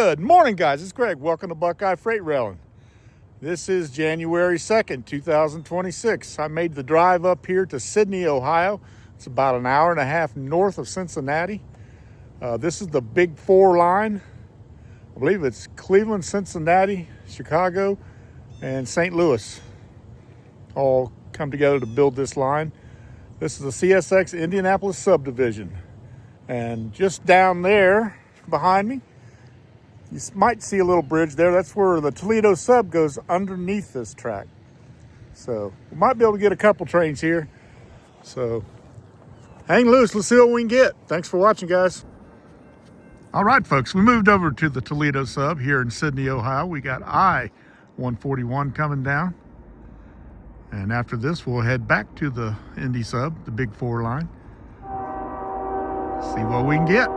Good morning, guys. It's Greg. Welcome to Buckeye Freight Ralin. This is January 2nd, 2026. I made the drive up here to Sidney, Ohio. It's about an hour and a half north of Cincinnati. This is the Big Four line. I believe it's Cleveland, Cincinnati, Chicago, and St. Louis all come together to build this line. This is the CSX Indianapolis subdivision. And just down there behind me, you might see a little bridge there. That's where the Toledo sub goes underneath this track. So we might be able to get a couple trains here. So hang loose. Let's see what we can get. Thanks for watching, guys. All right, folks, we moved over to the Toledo sub here in Sidney, Ohio. We got I-141 coming down. And after this, we'll head back to the Indy sub, the Big Four line. See what we can get.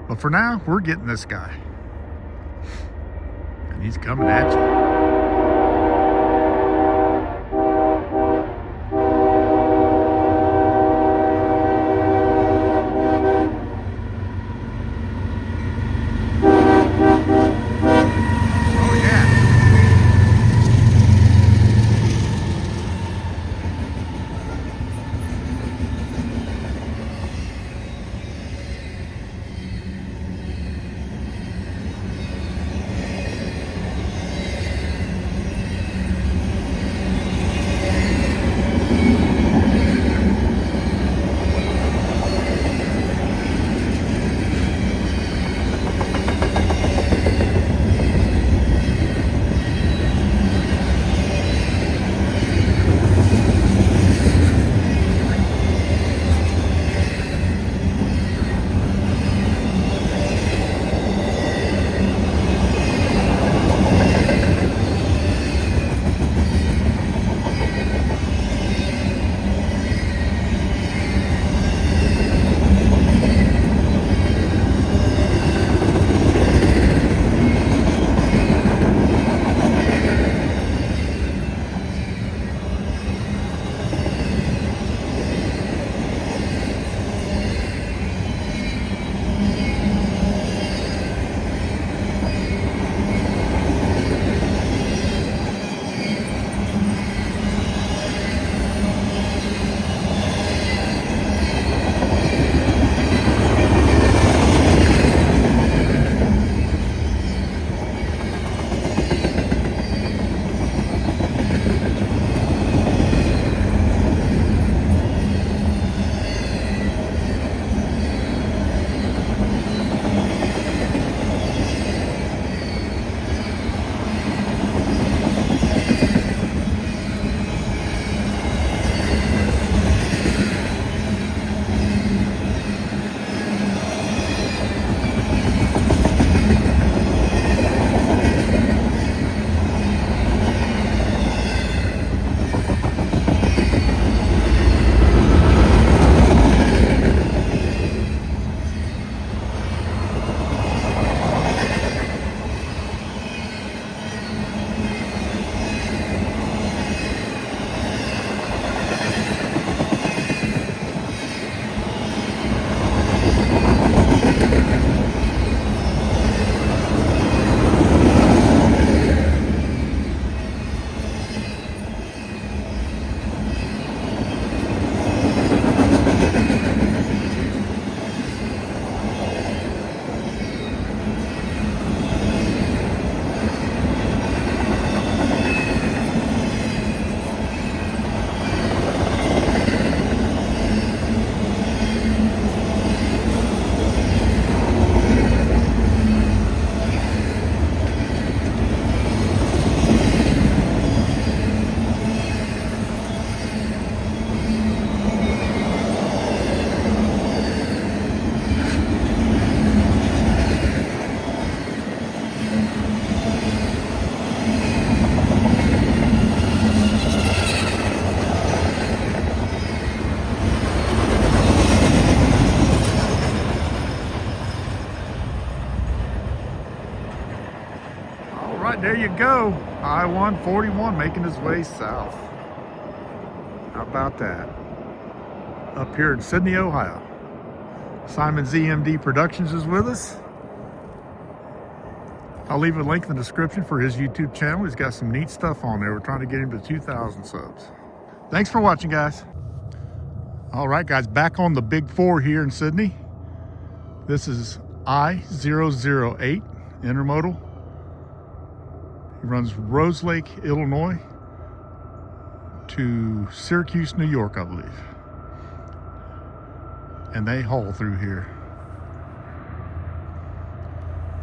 But for now, we're getting this guy. And he's coming at you. right, there you go. I-141 making his way south. How about that? up here in Sidney, Ohio. Simon ZMD Productions is with us. I'll leave a link in the description for his YouTube channel. He's got some neat stuff on there. We're trying to get him to 2,000 subs. Thanks for watching, guys. All right, guys, back on the Big 4 here in Sidney. This is I-008 Intermodal. He runs Rose Lake, Illinois to Syracuse, New York, I believe. And they haul through here.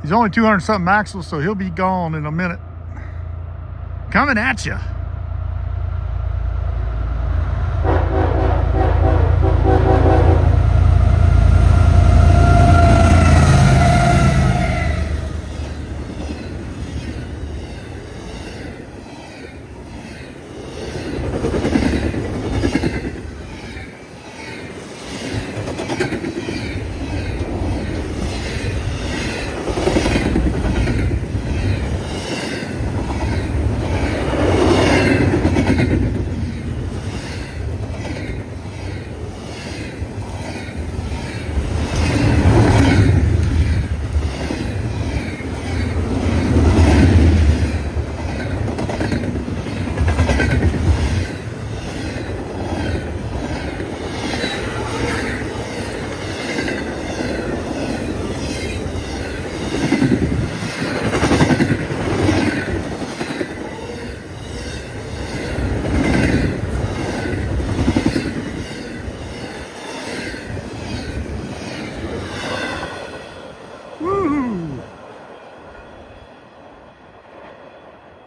He's only 200 something axles, so he'll be gone in a minute. Coming at you.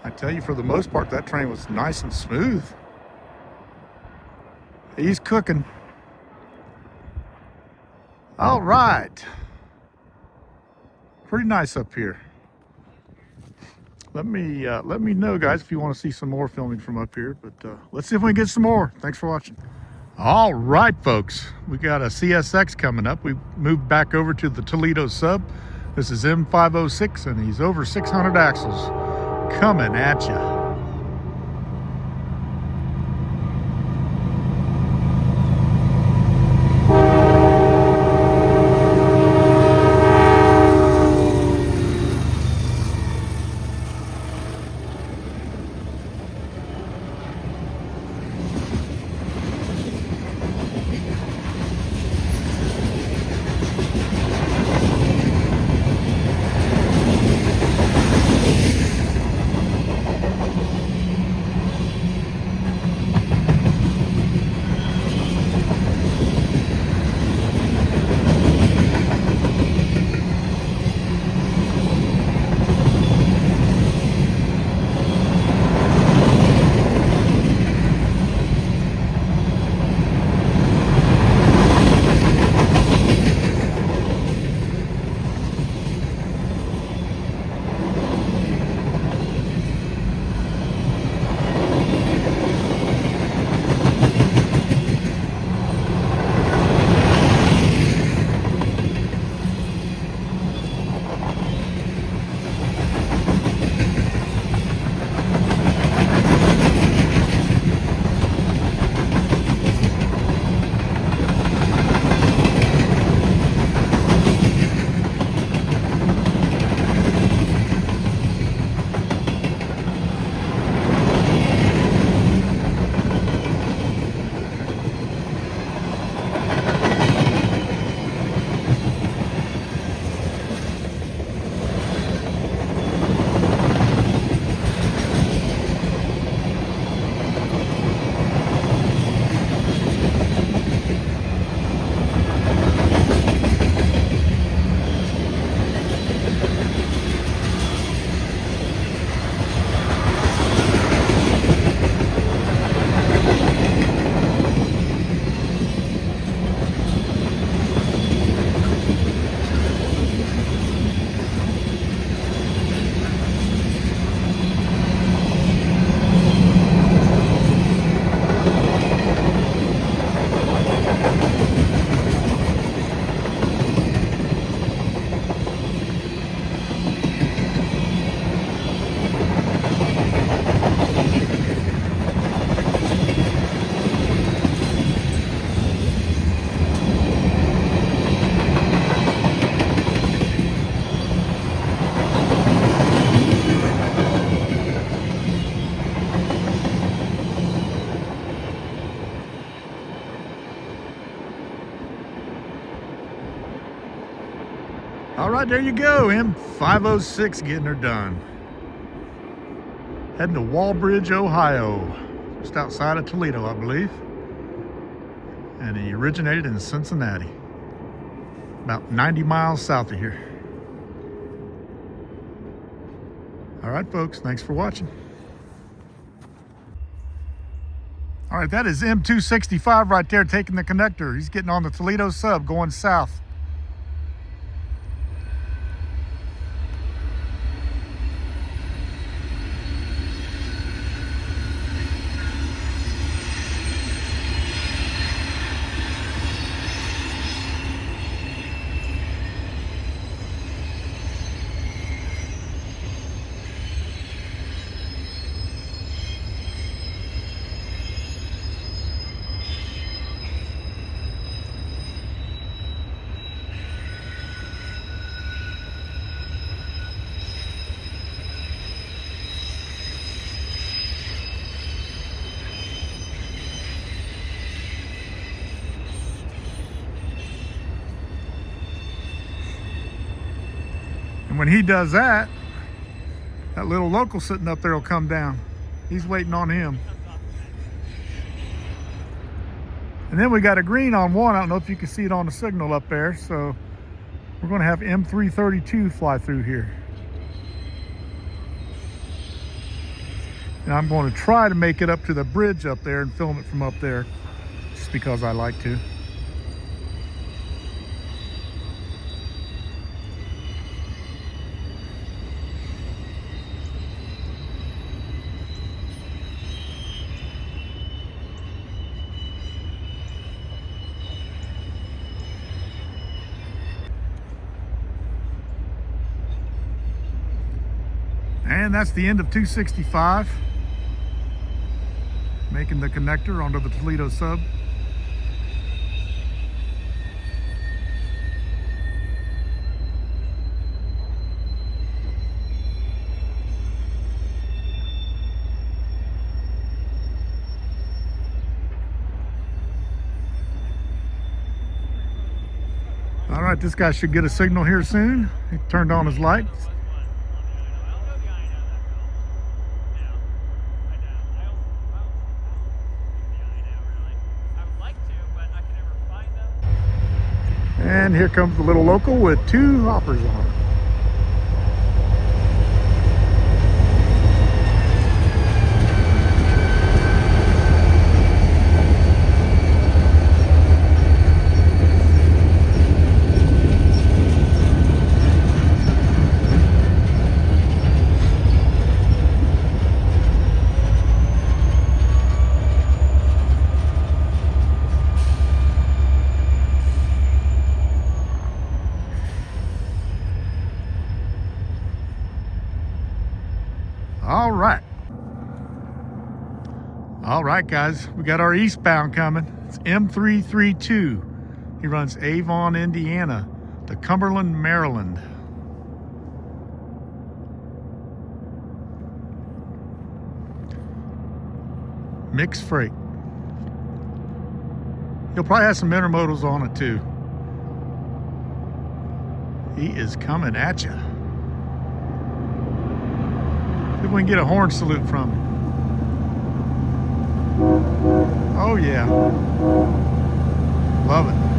I tell you, for the most part, that train was nice and smooth. He's cooking. All right. Pretty nice up here. Let me know, guys, if you want to see some more filming from up here. But let's see if we can get some more. Thanks for watching. All right, folks. We got a CSX coming up. We moved back over to the Toledo sub. This is M506, and he's over 600 axles. Coming at you. right, there you go. M506 getting her done. Heading to Walbridge, Ohio. Just outside of Toledo, I believe. And he originated in Cincinnati. About 90 miles south of here. All right, folks, thanks for watching. All right, that is M265 right there taking the connector. He's getting on the Toledo sub going south. And when he does that, that little local sitting up there will come down. He's waiting on him. And then we got a green on one. I don't know if you can see it on the signal up there. So we're going to have M332 fly through here. And I'm going to try to make it up to the bridge up there and film it from up there, just because I like to. And that's the end of 265. Making the connector onto the Toledo sub. All right, this guy should get a signal here soon. He turned on his lights. And here comes the little local with two hoppers on it. All right, guys, we got our eastbound coming. It's M332. He runs Avon, Indiana to Cumberland, Maryland. Mixed freight. He'll probably have some intermodals on it too. He is coming at you. See if we can get a horn salute from him. Oh yeah. Love it.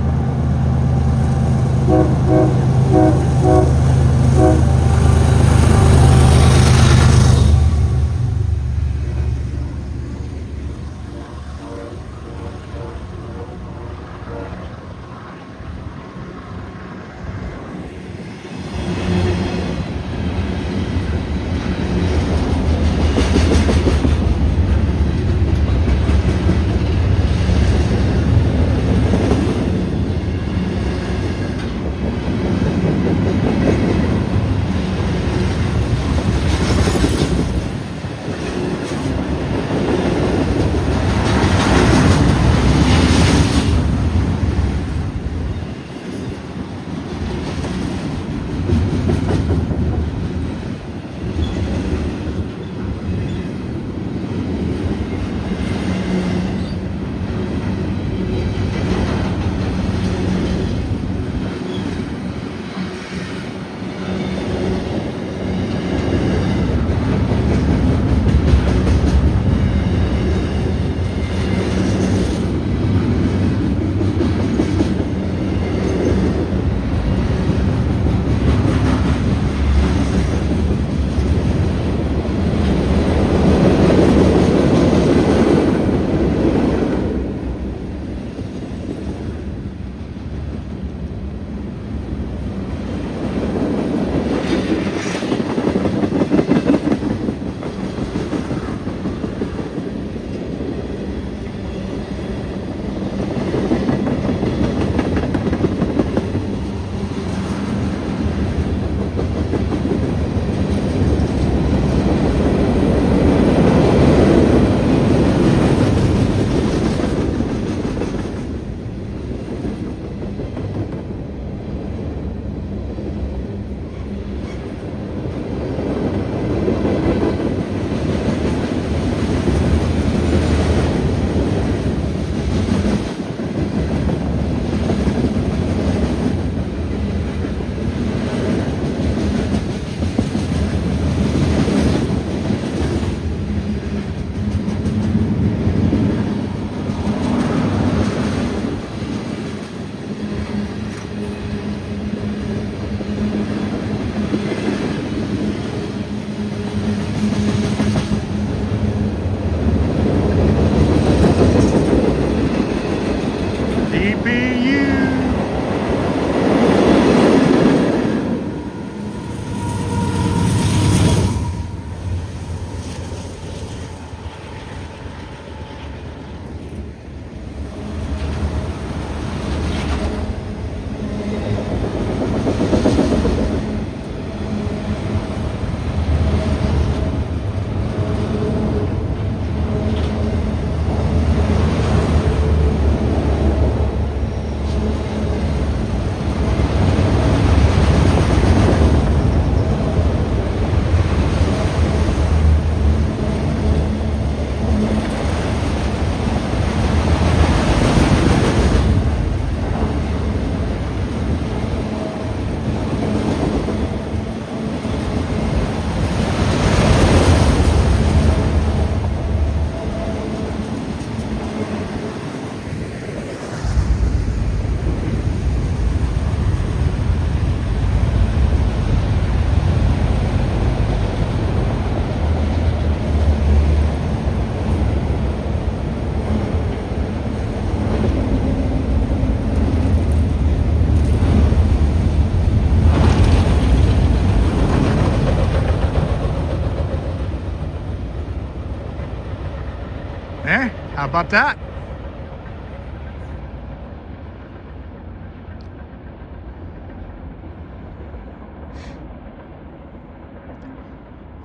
How about that?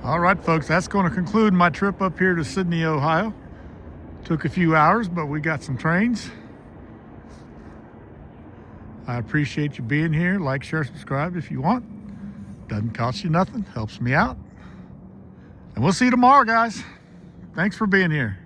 All right, folks, that's going to conclude my trip up here to Sidney, Ohio. Took a few hours, but we got some trains. I appreciate you being here. Like, share, subscribe if you want. Doesn't cost you nothing, helps me out. And we'll see you tomorrow, guys. Thanks for being here.